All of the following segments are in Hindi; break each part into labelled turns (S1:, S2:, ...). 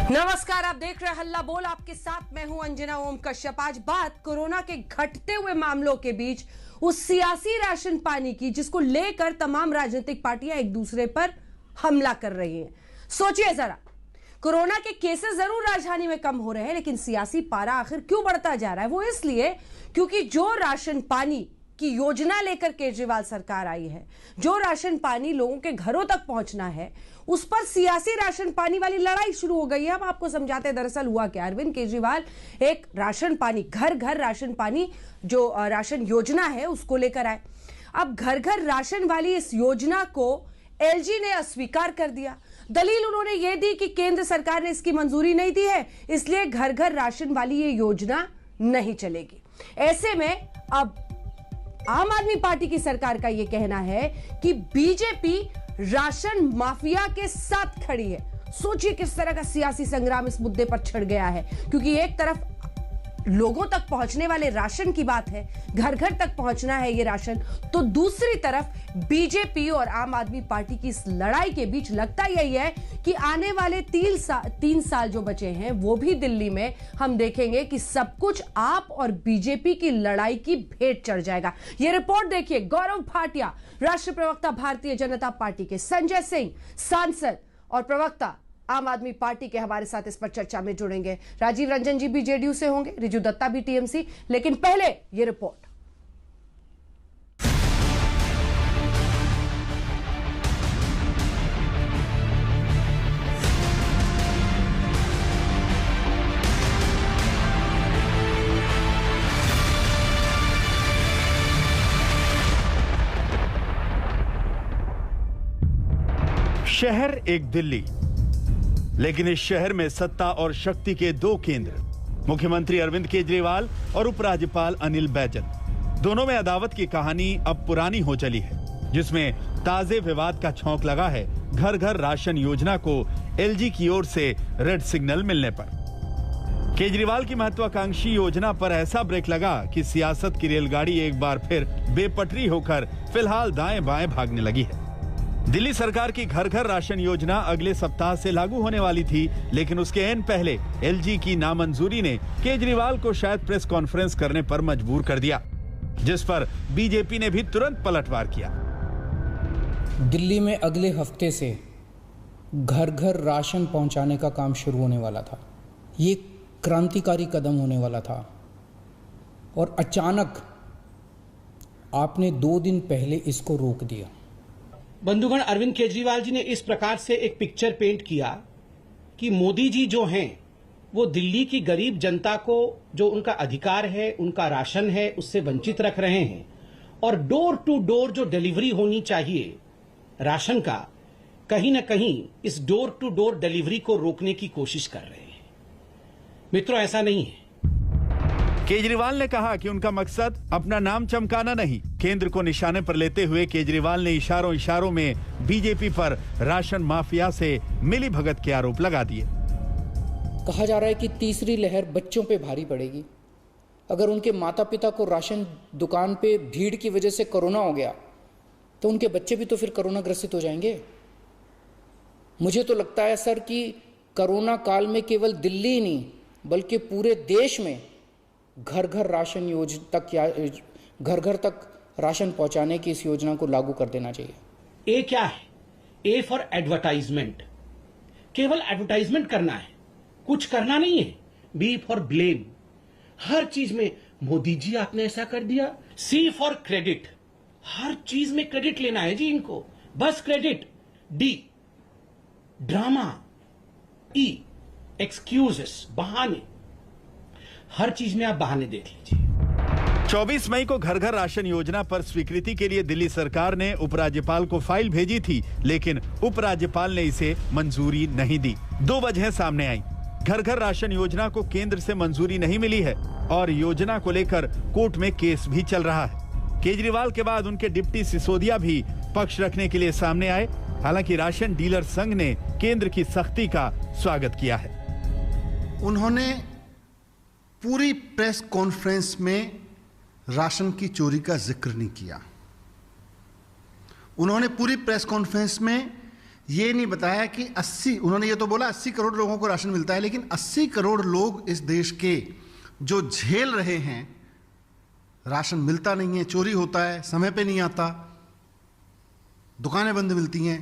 S1: नमस्कार, आप देख रहे हैं हल्ला बोल। आपके साथ मैं हूं अंजना ओम कश्यप। आज बात कोरोना के घटते हुए मामलों के बीच उस सियासी राशन पानी की जिसको लेकर तमाम राजनीतिक पार्टियां एक दूसरे पर हमला कर रही हैं। सोचिए जरा, कोरोना के केसेस जरूर राजधानी में कम हो रहे हैं, लेकिन सियासी पारा आखिर क्यों बढ़ता जा रहा है? वो इसलिए क्योंकि जो राशन पानी की योजना लेकर केजरीवाल सरकार आई है, जो राशन पानी लोगों के घरों तक पहुंचना है, उस पर सियासी राशन पानी वाली लड़ाई शुरू हो गई है। हम आपको समझाते हैं दरअसल हुआ क्या। अरविंद केजरीवाल एक राशन पानी, घर घर राशन पानी जो राशन योजना है उसको लेकर आए। अब घर घर राशन वाली इस योजना को एलजी ने अस्वीकार कर दिया। दलील उन्होंने ये दी कि केंद्र सरकार ने इसकी मंजूरी नहीं दी है, इसलिए घर घर राशन वाली ये योजना नहीं चलेगी। ऐसे में अब आम आदमी पार्टी की सरकार का यह कहना है कि बीजेपी राशन माफिया के साथ खड़ी है। सोचिए किस तरह का सियासी संग्राम इस मुद्दे पर छिड़ गया है, क्योंकि एक तरफ लोगों तक पहुंचने वाले राशन की बात है, घर घर तक पहुंचना है ये राशन, तो दूसरी तरफ बीजेपी और आम आदमी पार्टी की इस लड़ाई के बीच लगता यही है कि आने वाले 3 साल जो बचे हैं वो भी दिल्ली में हम देखेंगे कि सब कुछ आप और बीजेपी की लड़ाई की भेंट चढ़ जाएगा। ये रिपोर्ट देखिए, गौरव भाटिया, राष्ट्रीय प्रवक्ता भारतीय जनता पार्टी के, संजय सिंह, सांसद और प्रवक्ता आम आदमी पार्टी के, हमारे साथ इस पर चर्चा में जुड़ेंगे। राजीव रंजन जी भी जेडीयू से होंगे, रिजू दत्ता भी टीएमसी, लेकिन पहले ये रिपोर्ट।
S2: शहर एक दिल्ली, लेकिन इस शहर में सत्ता और शक्ति के दो केंद्र, मुख्यमंत्री अरविंद केजरीवाल और उपराज्यपाल अनिल बैजल। दोनों में अदावत की कहानी अब पुरानी हो चली है, जिसमें ताजे विवाद का छौंक लगा है घर घर राशन योजना को एलजी की ओर से रेड सिग्नल मिलने पर। केजरीवाल की महत्वाकांक्षी योजना पर ऐसा ब्रेक लगा कि सियासत की रेलगाड़ी एक बार फिर बेपटरी होकर फिलहाल दाएं बाएं भागने लगी है। दिल्ली सरकार की घर घर राशन योजना अगले सप्ताह से लागू होने वाली थी, लेकिन उसके ऐन पहले एलजी की नामंजूरी ने केजरीवाल को शायद प्रेस कॉन्फ्रेंस करने पर मजबूर कर दिया, जिस पर बीजेपी ने भी तुरंत पलटवार किया।
S3: दिल्ली में अगले हफ्ते से घर घर राशन पहुंचाने का काम शुरू होने वाला था। ये क्रांतिकारी कदम होने वाला था और अचानक आपने 2 दिन पहले इसको रोक दिया।
S4: बंधुगण, अरविंद केजरीवाल जी ने इस प्रकार से एक पिक्चर पेंट किया कि मोदी जी जो हैं वो दिल्ली की गरीब जनता को जो उनका अधिकार है, उनका राशन है, उससे वंचित रख रहे हैं, और डोर टू डोर जो डिलीवरी होनी चाहिए राशन का, कहीं ना कहीं इस डोर टू डोर डिलीवरी को रोकने की कोशिश कर रहे हैं। मित्रों, ऐसा नहीं है।
S2: केजरीवाल ने कहा कि उनका मकसद अपना नाम चमकाना नहीं। केंद्र को निशाने पर लेते हुए केजरीवाल ने इशारों में बीजेपी पर राशन माफिया से मिलीभगत के आरोप लगा दिए।
S3: कहा जा रहा है कि तीसरी लहर बच्चों पे भारी पड़ेगी। अगर उनके माता पिता को राशन दुकान पे भीड़ की वजह से कोरोना हो गया तो उनके बच्चे भी तो फिर कोरोना ग्रसित हो जाएंगे। मुझे तो लगता है सर कि कोरोना काल में केवल दिल्ली ही नहीं बल्कि पूरे देश में घर घर राशन योजना तक, या घर घर तक राशन पहुंचाने की इस योजना को लागू कर देना चाहिए।
S4: ए क्या है? A for advertisement. केवल एडवर्टाइजमेंट करना है, कुछ करना नहीं है। B for blame. हर चीज में मोदी जी आपने ऐसा कर दिया। सी फॉर क्रेडिट। हर चीज में क्रेडिट लेना है जी इनको, बस credit. D drama. E excuses, बहाने। हर चीज में आप बहाने देख लीजिए।
S2: 24 मई को घर घर राशन योजना पर स्वीकृति के लिए दिल्ली सरकार ने उपराज्यपाल को फाइल भेजी थी, लेकिन उपराज्यपाल ने इसे मंजूरी नहीं दी। 2 वजहें सामने आई। घर घर राशन योजना को केंद्र से मंजूरी नहीं मिली है और योजना को लेकर कोर्ट में केस भी चल रहा है। केजरीवाल के बाद उनके डिप्टी सिसोदिया भी पक्ष रखने के लिए सामने आए। हालांकि राशन डीलर संघ ने केंद्र की सख्ती का स्वागत किया है।
S5: उन्होंने पूरी प्रेस कॉन्फ्रेंस में राशन की चोरी का जिक्र नहीं किया। उन्होंने पूरी प्रेस कॉन्फ्रेंस में ये नहीं बताया कि 80, उन्होंने ये तो बोला 80 करोड़ लोगों को राशन मिलता है, लेकिन 80 करोड़ लोग इस देश के जो झेल रहे हैं, राशन मिलता नहीं है, चोरी होता है, समय पे नहीं आता, दुकानें बंद मिलती हैं,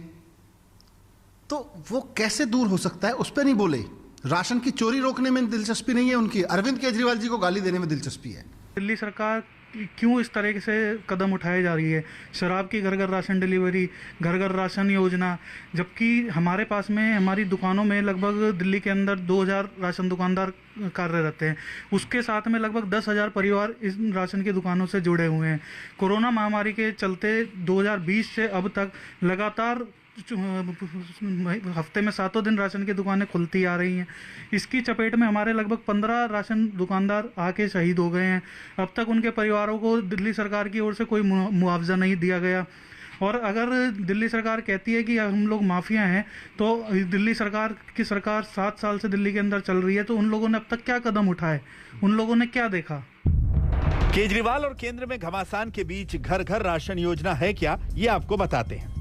S5: तो वो कैसे दूर हो सकता है? उस पर नहीं बोले। राशन की चोरी रोकने में दिलचस्पी नहीं है उनकी, अरविंद केजरीवाल जी को गाली देने में दिलचस्पी है।
S6: दिल्ली सरकार क्यों इस तरह से कदम उठाए जा रही है? शराब की घर घर राशन डिलीवरी, घर घर राशन योजना, जबकि हमारे पास में हमारी दुकानों में लगभग दिल्ली के अंदर 2000 राशन दुकानदार कार्यरत हैं। उसके साथ में लगभग 10,000 परिवार इस राशन की दुकानों से जुड़े हुए हैं। कोरोना महामारी के चलते 2020 से अब तक लगातार हफ्ते में 7 दिन राशन की दुकानें खुलती आ रही हैं। इसकी चपेट में हमारे लगभग 15 राशन दुकानदार आके शहीद हो गए हैं। अब तक उनके परिवारों को दिल्ली सरकार की ओर से कोई मुआवजा नहीं दिया गया। और अगर दिल्ली सरकार कहती है कि हम लोग माफिया हैं, तो दिल्ली सरकार की सरकार 7 साल से दिल्ली के अंदर चल रही है, तो उन लोगों ने अब तक क्या कदम उठाए? उन लोगों ने क्या देखा?
S2: केजरीवाल और केंद्र में घमासान के बीच घर घर राशन योजना है क्या, ये आपको बताते हैं।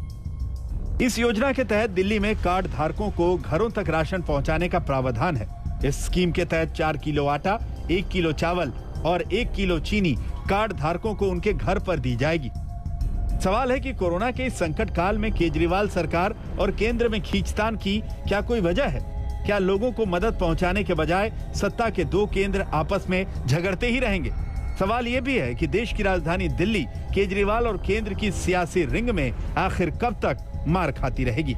S2: इस योजना के तहत दिल्ली में कार्ड धारकों को घरों तक राशन पहुंचाने का प्रावधान है। इस स्कीम के तहत 4 किलो आटा, 1 किलो चावल और 1 किलो चीनी कार्ड धारकों को उनके घर पर दी जाएगी। सवाल है कि कोरोना के इस संकट काल में केजरीवाल सरकार और केंद्र में खींचतान की क्या कोई वजह है? क्या लोगों को मदद पहुंचाने के बजाय सत्ता के 2 केंद्र आपस में झगड़ते ही रहेंगे? सवाल यह भी है कि देश की राजधानी दिल्ली केजरीवाल और केंद्र की सियासी रिंग में आखिर कब तक मार खाती रहेगी।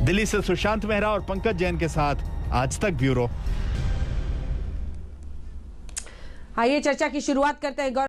S2: दिल्ली से सुशांत मेहरा और पंकज जैन के साथ आज तक ब्यूरो।
S1: आइए चर्चा की शुरुआत करते हैं।